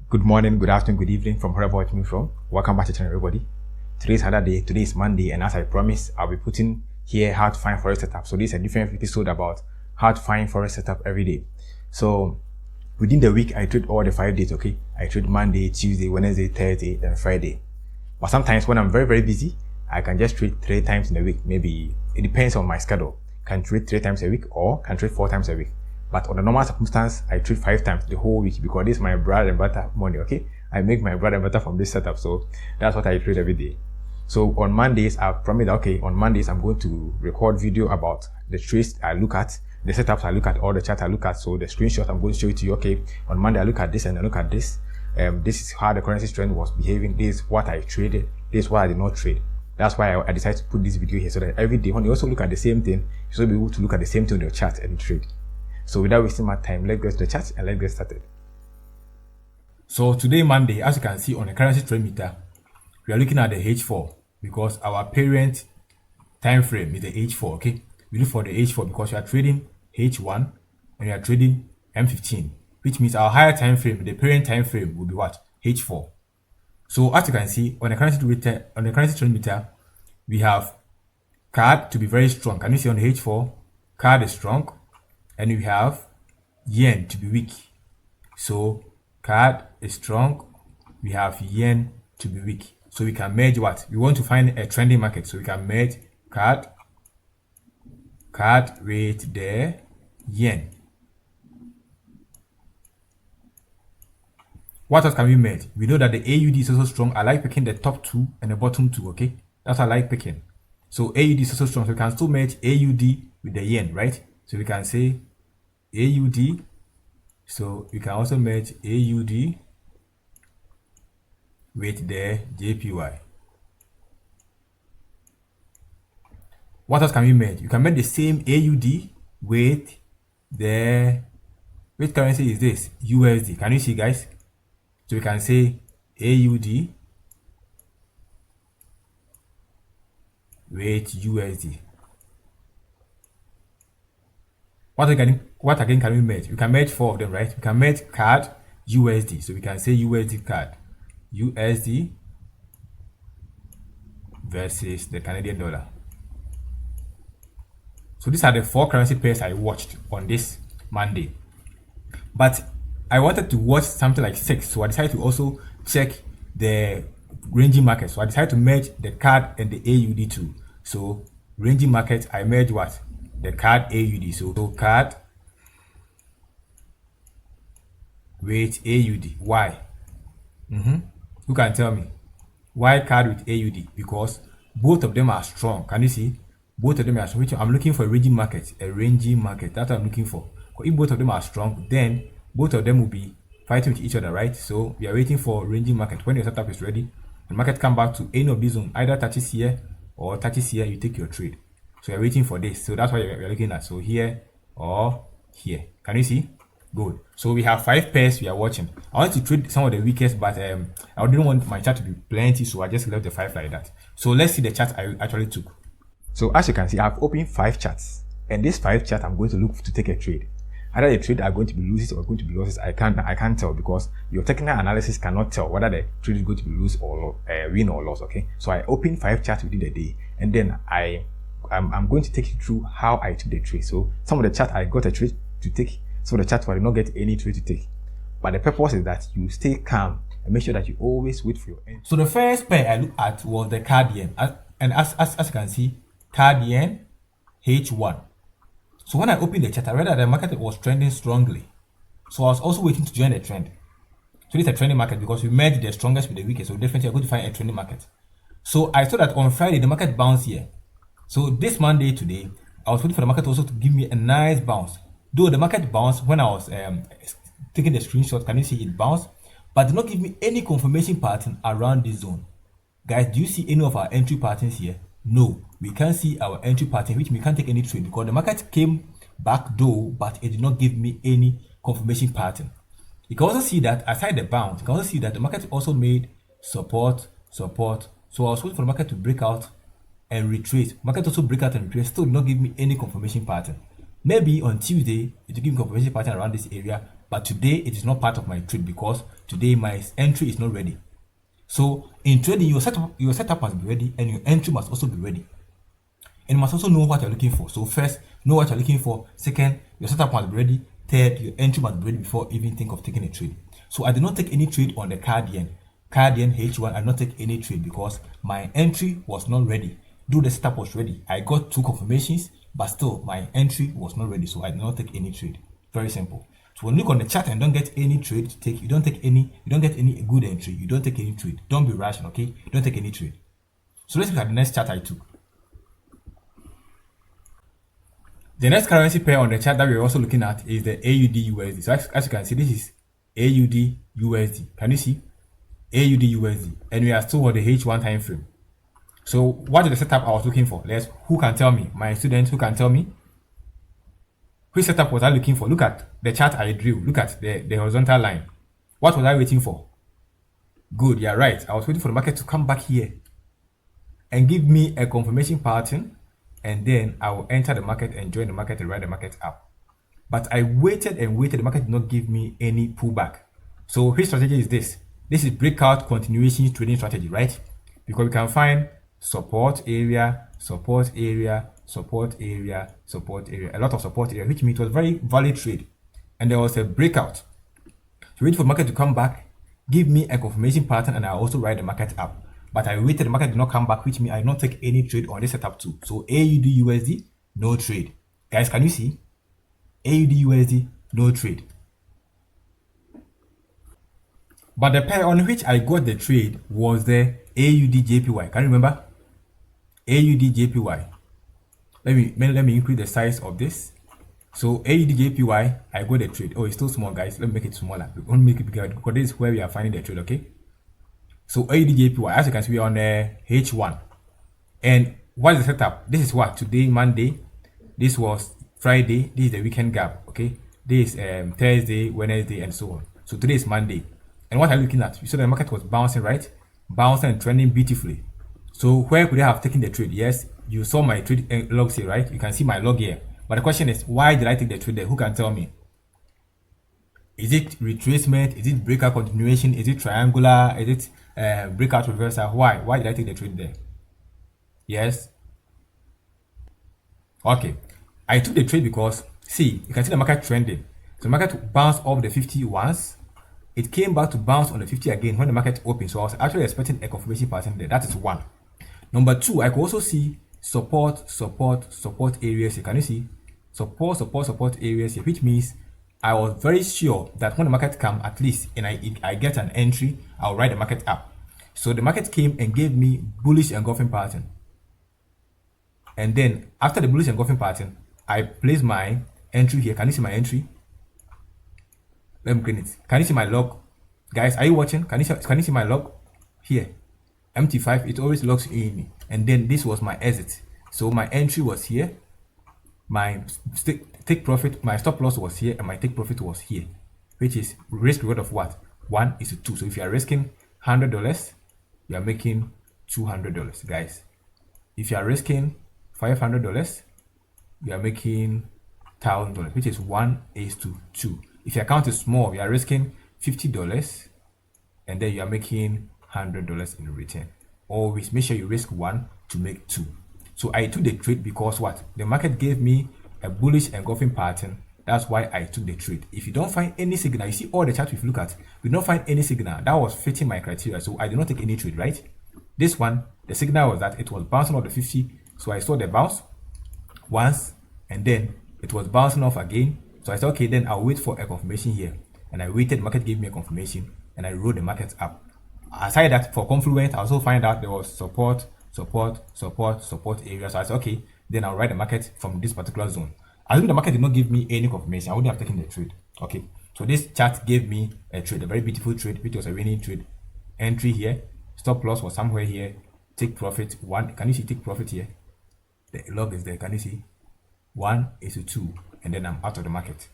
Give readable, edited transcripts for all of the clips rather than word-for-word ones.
Good morning, good afternoon, good evening from wherever you're watching me from. Welcome back to the channel, everybody. Today is another day. Today is Monday, and as I promised, I'll be putting here how to find Forex setup. So this is a different episode about how to find Forex setup every day. So within the week, I trade all the 5 days. Okay, I trade Monday, Tuesday, Wednesday, Thursday, and Friday. But sometimes when I'm very busy, I can just trade 3 times in a week. Maybe it depends on my schedule. Can trade 3 times a week or can trade 4 times a week. But on a normal circumstance, I trade 5 times the whole week because this is my bread and butter money, okay? I make my bread and butter from this setup, so that's what I trade every day. So on Mondays, I promise that, okay, on Mondays, I'm going to record video about the trades I look at, the setups I look at, all the charts I look at. So the screenshot, I'm going to show it to you, okay? On Monday, I look at this and I look at this. This is how the currency trend was behaving. This is what I traded. This is what I did not trade. That's why I decided to put this video here so that every day when you also look at the same thing, you should be able to look at the same thing on your chart and trade. So without wasting my time, let's get to the chart and let's get started. So today, Monday, as you can see on the currency trend meter, we are looking at the H4 because our parent time frame is the H4. Okay, we look for the H4 because we are trading H1 and we are trading M15, which means our higher time frame, the parent time frame, will be what? H4. So as you can see on the currency trend meter, we have CAD to be very strong. Can you see on the H4? CAD is strong. And we have yen to be weak. So CAD is strong. We have yen to be weak. So we can merge what? We want to find a trending market. So we can merge CAD with the yen. What else can we merge? We know that the AUD is also strong. I like picking the top 2 and the bottom 2, okay? That's what I like picking. So AUD is also strong. So we can still merge AUD with the yen, right? So we can say AUD, so we can also merge AUD with the JPY. What else can we merge? You can merge the same AUD with the, which currency is this? USD. Can you see, guys? So we can say AUD with USD. What again can we merge? We can merge 4 of them, right? We can merge CAD, USD. So we can say USD CAD, USD versus the Canadian dollar. So these are the 4 currency pairs I watched on this Monday. But I wanted to watch something like 6, so I decided to also check the ranging market. So I decided to merge the CAD and the AUD too. So ranging market, I merge what? The CAD AUD. So CAD with AUD. Why? Who can tell me? Why CAD with AUD? Because both of them are strong. Can you see? Both of them are strong. Which I'm looking for a ranging market. A ranging market. That's what I'm looking for. If both of them are strong, then both of them will be fighting with each other, right? So we are waiting for ranging market. When your setup is ready, the market come back to any of these zones, either touches here or touches here, you take your trade. So we're waiting for this. So that's what we're looking at. So here or here. Can you see? Good. So we have 5 pairs we are watching. I want to trade some of the weakest, but I didn't want my chart to be plenty, so I just left the 5 like that. So let's see the chart I actually took. So as you can see, I've opened 5 charts, and this 5 chart I'm going to look to take a trade. Either the trade are going to be losses or going to be losses. I can't tell because your technical analysis cannot tell whether the trade is going to be lose or win or loss. Okay. So I opened 5 charts within the day, and then I'm going to take you through how I took the trade. So some of the chart I got a trade to take, some of the charts I did not get any trade to take. But the purpose is that you stay calm and make sure that you always wait for your end. So the first pair I looked at was the CAD yen, and as you can see, CAD yen H1. So when I opened the chart, I read that the market was trending strongly. So I was also waiting to join the trend. So this is a trending market because we merged the strongest with the weakest. So definitely I'm going to find a trending market. So I saw that on Friday the market bounced here. So this Monday today, I was waiting for the market also to give me a nice bounce. Though the market bounced when I was taking the screenshot, can you see it bounced? But did not give me any confirmation pattern around this zone. Guys, do you see any of our entry patterns here? No, we can't see our entry pattern, which we can't take any trade because the market came back though, but it did not give me any confirmation pattern. You can also see that aside the bounce, you can also see that the market also made support. So I was waiting for the market to break out and retrace. Market also break out and retrace, still did not give me any confirmation pattern. Maybe on Tuesday, it will give me confirmation pattern around this area, But today it is not part of my trade because today my entry is not ready. So in trading, your setup must be ready and your entry must also be ready. And you must also know what you're looking for. So first, know what you're looking for. Second, your setup must be ready. Third, your entry must be ready before even think of taking a trade. So I did not take any trade on the Cardian H1. I did not take any trade because my entry was not ready. Though the setup was ready, I got 2 confirmations, but still my entry was not ready. So I did not take any trade. Very simple. So when you look on the chart and don't get any trade to take, you don't get any good entry, you don't take any trade. Don't be rational, okay? Don't take any trade. So let's look at the next chart I took. The next currency pair on the chart that we're also looking at is the AUD USD. So as you can see, this is AUD USD. Can you see? AUD USD. And we are still on the H1 time frame. So what is the setup I was looking for? Who can tell me? My students, who can tell me? Which setup was I looking for? Look at the chart I drew. Look at the horizontal line. What was I waiting for? Good, you're right. I was waiting for the market to come back here and give me a confirmation pattern, and then I will enter the market and join the market and ride the market up. But I waited and waited. The market did not give me any pullback. So his strategy is this. This is breakout continuation trading strategy, right? Because we can find support area, support area, support area, support area, a lot of support area, which means it was very valid trade. And there was a breakout. So wait for the market to come back, give me a confirmation pattern, and I also ride the market up. But I waited, the market did not come back, which means I did not take any trade on this setup too. So AUD USD, no trade. Guys, can you see? AUD USD, no trade. But the pair on which I got the trade was the AUD JPY. Can you remember? AUD JPY. Let me increase the size of this. So AUD JPY, I got the trade. Oh, it's still small, guys. Let me make it smaller. We won't make it bigger because this is where we are finding the trade, okay? So AUD JPY, as you can see, we are on the H1. And what is the setup? This is what? Today, Monday. This was Friday. This is the weekend gap, okay? This is Thursday, Wednesday, and so on. So today is Monday. And what are you looking at? You saw the market was bouncing, right? Bouncing and trending beautifully. So where could I have taken the trade? Yes, you saw my trade logs here, right? You can see my log here. But the question is, why did I take the trade there? Who can tell me? Is it retracement? Is it breakout continuation? Is it triangular? Is it breakout reversal? Why? Why did I take the trade there? Yes. Okay. I took the trade because, see, you can see the market trending. So the market bounced off the 50 once. It came back to bounce on the 50 again when the market opened. So I was actually expecting a confirmation pattern there. That is one. Number two, I could also see support areas here. Can you see? Support areas here, which means I was very sure that when the market comes, at least, and I get an entry, I'll ride the market up. So the market came and gave me bullish engulfing pattern. And then after the bullish engulfing pattern, I placed my entry here. Can you see my entry? Let me clean it. Can you see my log? Guys, are you watching? Can you see my log? Here. MT5, it always logs in. And then this was my exit. So my entry was here. My take profit, my stop loss was here, and my take profit was here. Which is risk reward of what? 1:2. So if you are risking $100, you are making $200, guys. If you are risking $500, you are making $1,000, which is 1:2. If your account is small, you are risking $50, and then you are making $100 in return. Always make sure you risk 1 to make 2. So I took the trade because what? The market gave me a bullish engulfing pattern. That's why I took the trade. If you don't find any signal, you see all the charts we look at, we don't find any signal that was fitting my criteria. So I did not take any trade, right? This one, the signal was that it was bouncing off the 50. So I saw the bounce once, and then it was bouncing off again. So I said, okay, then I'll wait for a confirmation here. And I waited, market gave me a confirmation, and I rode the market up. Aside that, for confluence, I also find out there was support area. So I said, okay, then I'll ride the market from this particular zone. Assuming the market did not give me any confirmation, I wouldn't have taken the trade. Okay, so this chart gave me a trade, a very beautiful trade, which was a winning trade. Entry here, stop loss was somewhere here, take profit 1. Can you see take profit here? The log is there. Can you see? 1:2, and then I'm out of the market.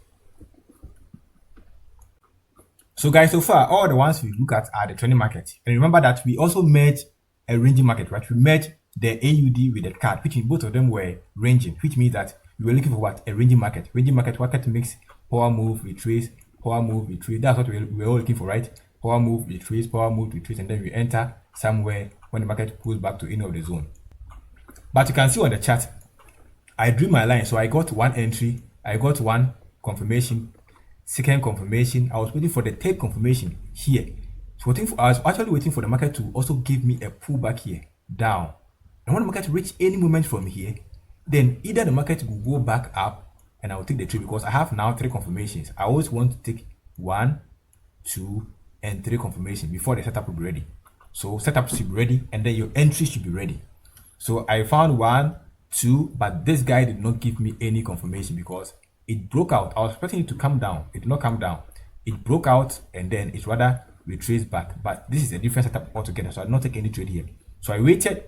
So guys, so far all the ones we look at are the trending market. And remember that we also merged a ranging market, right? We merged the AUD with the CAD, which means both of them were ranging, which means that we were looking for what? A ranging market. Ranging market makes power move, retrace, power move, retrace. That's what we're all looking for, right? Power move, retrace, power move, retrace, and then we enter somewhere when the market pulls back to any of the zone. But you can see on the chart, I drew my line. So I got one entry, I got one confirmation, second confirmation. I was waiting for the third confirmation here. So I was actually waiting for the market to also give me a pullback here, down. And when the market reach any moment from here, then either the market will go back up and I will take the trade, because I have now 3 confirmations. I always want to take 1, 2, and 3 confirmation before the setup will be ready. So setup should be ready and then your entry should be ready. So I found 1, 2, but this guy did not give me any confirmation because it broke out. I was expecting it to come down. It did not come down. It broke out and then it rather retraced back. But this is a different setup altogether. So I did not take any trade here. So I waited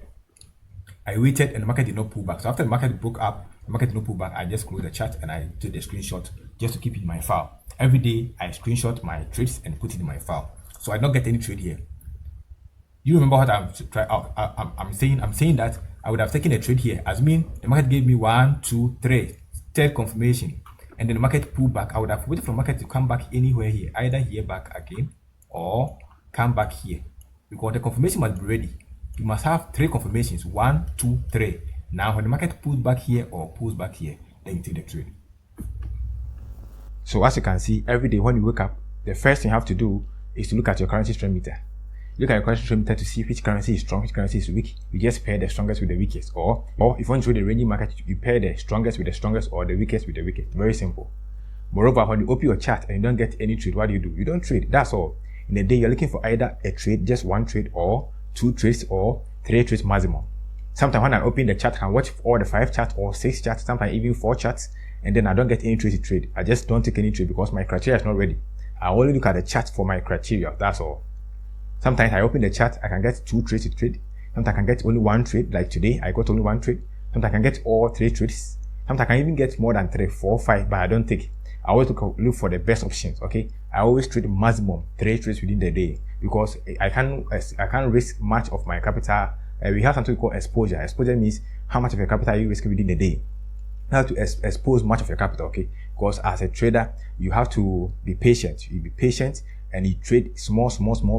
and the market did not pull back. So after the market broke up, the market did not pull back. I just closed the chart and I took the screenshot just to keep it in my file. Every day I screenshot my trades and put it in my file. So I don't get any trade here. You remember what I'm saying? I'm saying that I would have taken a trade here. As mean the market gave me 1, 2, 3, third confirmation, and then the market pulled back. I would have waited for the market to come back anywhere here, either here back again or come back here, because the confirmation must be ready. You must have 3 confirmations, 1, 2, 3. Now when the market pulls back here or pulls back here, then you take the trade. So as you can see, every day when you wake up, the first thing you have to do is to look at your currency strength meter. Look at your currency strength meter to see which currency is strong, which currency is weak. You just pair the strongest with the weakest. Or if you want to trade the ranging market, you pair the strongest with the strongest or the weakest with the weakest. Very simple. Moreover, when you open your chart and you don't get any trade, what do? You don't trade. That's all. In a day, you're looking for either a trade, just 1 trade, or 2 trades, or 3 trades maximum. Sometimes when I open the chart, I can watch all the 5 charts or 6 charts, sometimes even 4 charts, and then I don't get any trades to trade. I just don't take any trade because my criteria is not ready. I only look at the chart for my criteria. That's all. Sometimes I open the chart, I can get 2 trades to trade. Sometimes I can get only 1 trade, like today, I got only 1 trade. Sometimes I can get all 3 trades. Sometimes I can even get more than 3, 4, 5, but I don't take. I always look for the best options, okay? I always trade maximum 3 trades within the day because I can't risk much of my capital. We have something called exposure. Exposure means how much of your capital you risk within the day. You have to expose much of your capital, okay? Because as a trader, you have to be patient. You be patient and you trade small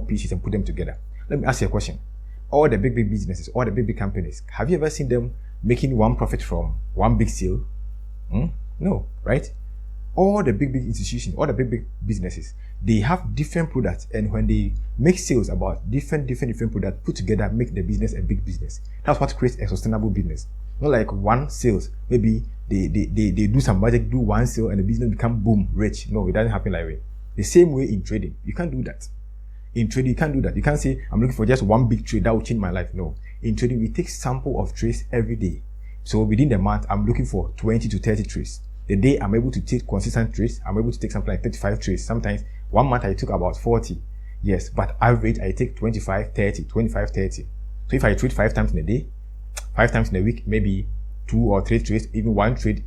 pieces and put them together. Let me ask you a question. All the big businesses, all the big companies, have you ever seen them making one profit from one big sale? No, right? All the big institutions, all the big businesses, they have different products, and when they make sales about different products put together, make the business a big business. That's what creates a sustainable business. Not like one sales. Maybe they do some magic, do one sale, and the business become boom rich. No, it doesn't happen that way. The same way in trading, you can't do that. In trading, you can't do that. You can't say, I'm looking for just one big trade that will change my life. No. In trading, we take sample of trades every day. So within the month, I'm looking for 20 to 30 trades. The day I'm able to take consistent trades, I'm able to take something like 35 trades. Sometimes one month I took about 40. Yes, but average I take 25, 30, 25, 30. So if I trade 5 times in a day, 5 times in a week, maybe 2 or 3 trades, even 1 trade,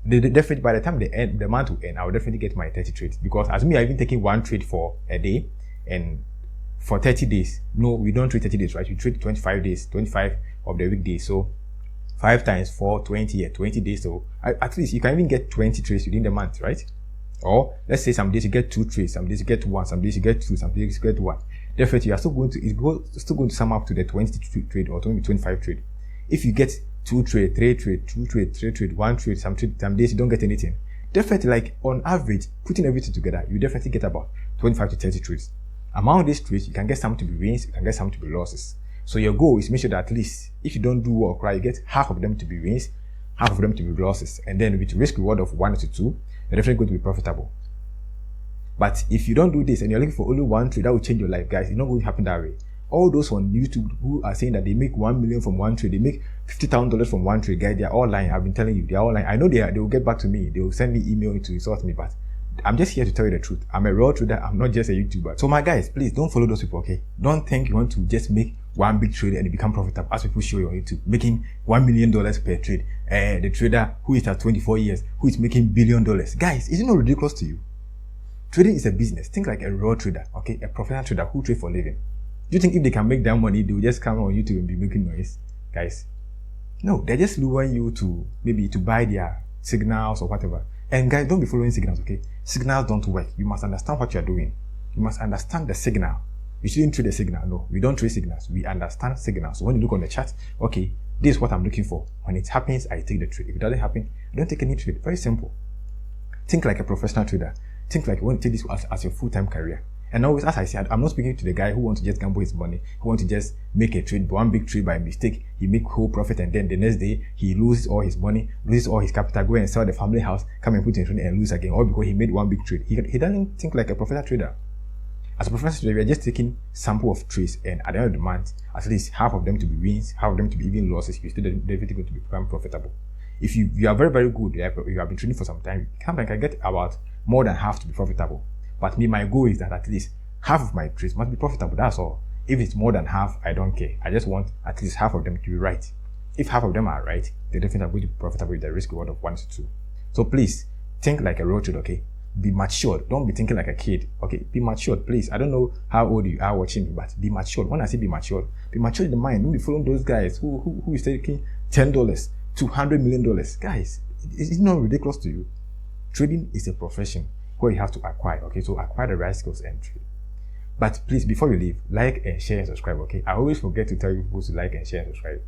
definitely by the time the month will end, I will definitely get my 30 trades. Because as me, I've been taking 1 trade for a day and for 30 days. No, we don't trade 30 days, right? We trade 25 days, 25 of the weekdays. So 5 times 4, 20, 20 days. So at least you can even get 20 trades within the month, right? Or let's say some days you get 2 trades, some days you get 1, some days you get 2, some days you get 1. Definitely, you are still going to sum up to the 20 trade or 25 trade. If you get 2 trade, 3 trade, 2 trade, 3 trade, 1 trade, some days you don't get anything. Definitely, like on average, putting everything together, you definitely get about 25 to 30 trades. Among these trades, you can get some to be wins, you can get some to be losses. So your goal is to make sure that at least if you don't do work right, you get half of them to be wins, half of them to be losses, and then with risk reward of 1 to 2, you're definitely going to be profitable. But if you don't do this and you're looking for only 1 trade that will change your life, guys, it's not going to happen that way. All those on YouTube who are saying that they make 1 million from 1 trade, they make $50,000 from 1 trade, guys, they're all lying. I've been telling you, they're all lying. I know they will get back to me. They will send me email to insult me, but I'm just here to tell you the truth. I'm a raw trader. I'm not just a YouTuber. So my guys, please don't follow those people, okay? Don't think you want to just make one big trade and you become profitable as people show you on YouTube, making $1 million per trade. The trader who is at 24 years, who is making $1 billion. Guys, is it not ridiculous to you? Trading is a business. Think like a raw trader, okay? A professional trader who trade for a living. Do you think if they can make that money, they will just come on YouTube and be making noise? Guys, no, they're just luring you to maybe to buy their signals or whatever. And guys, don't be following signals, okay? Signals don't work. You must understand what you're doing. You must understand the signal. You shouldn't trade the signal. No, we don't trade signals. We understand signals. So when you look on the chart, okay, this is what I'm looking for. When it happens, I take the trade. If it doesn't happen, I don't take any trade. Very simple. Think like a professional trader. Think like you want to take this as your full-time career. And always, as I said, I'm not speaking to the guy who wants to just gamble his money, who wants to just make a trade, one big trade by mistake. He make whole profit, and then the next day he loses all his money, loses all his capital, go and sell the family house, come and put in trade and lose again, all because he made one big trade. He doesn't think like a professional trader. As a professional trader, we are just taking sample of trades, and at the end of the month, at least half of them to be wins, half of them to be even losses. You still definitely going to become profitable. If you are very, very good, you have been trading for some time, sometimes I can get about more than half to be profitable. But my goal is that at least half of my trades must be profitable. That's all. If it's more than half, I don't care. I just want at least half of them to be right. If half of them are right, they definitely are going to be profitable with the risk reward of 1 to 2. So please think like a real trader, okay? Be matured. Don't be thinking like a kid, okay? Be matured, please. I don't know how old you are watching me, but be matured. When I say be matured in the mind. Don't be following those guys who is taking $10, $200 million. Guys, it's not ridiculous to you. Trading is a profession where you have to acquire, okay? So acquire the right skills and trade. But please, before you leave, like and share and subscribe, okay? I always forget to tell you people to like and share and subscribe.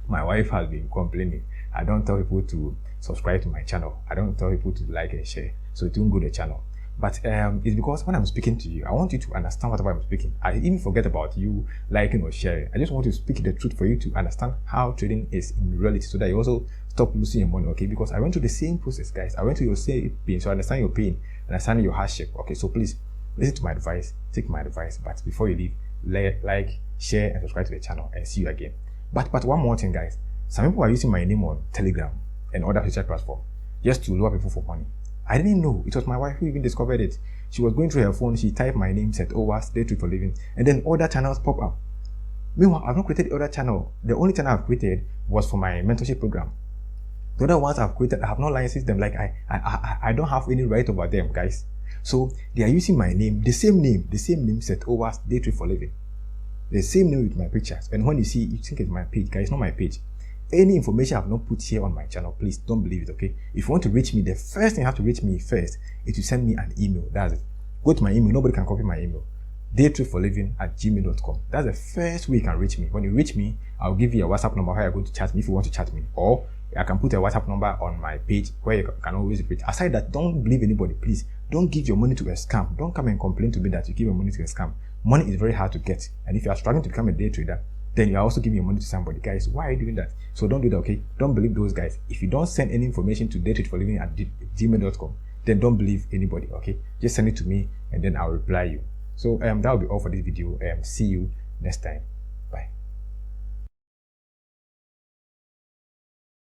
My wife has been complaining. I don't tell people to subscribe to my channel. I don't tell people to like and share, so it won't go to the channel. But it's because when I'm speaking to you, I want you to understand whatever I'm speaking. I even forget about you liking or sharing. I just want to speak the truth for you to understand how trading is in reality, so that you also stop losing your money, okay? Because I went through the same process, guys. I went through your same pain, so I understand your pain, understand your hardship, okay? So please, listen to my advice, take my advice, but before you leave, like, share, and subscribe to the channel, and see you again. But one more thing, guys. Some people are using my name on Telegram and other social platforms just to lure people for money. I didn't know. It was my wife who even discovered it. She was going through her phone, she typed my name, said, day trade for living, and then other channels pop up. Meanwhile, I've not created the other channel. The only channel I've created was for my mentorship program. The other ones I've created, I have not licensed them. Like I don't have any right over them, guys. So they are using my name, the same name, said day trade for living. The same name with my pictures. And when you see, you think it's my page, guys. It's not my page. Any information I've not put here on my channel, please don't believe it, okay? If you want to reach me, the first thing you have to reach me first is to send me an email. That's it. Go to my email. Nobody can copy my email. daytradeforliving@gmail.com. That's the first way you can reach me. When you reach me, I'll give you a WhatsApp number where you're going to chat me if you want to chat me. Or I can put a WhatsApp number on my page where you can always reach. Aside that, don't believe anybody, please. Don't give your money to a scam. Don't come and complain to me that you give your money to a scam. Money is very hard to get. And if you are struggling to become a day trader, then you are also giving your money to somebody. Guys, why are you doing that? So don't do that, okay? Don't believe those guys. If you don't send any information to daytradeforliving@gmail.com, then don't believe anybody, okay? Just send it to me and then I'll reply you. So that will be all for this video. See you next time.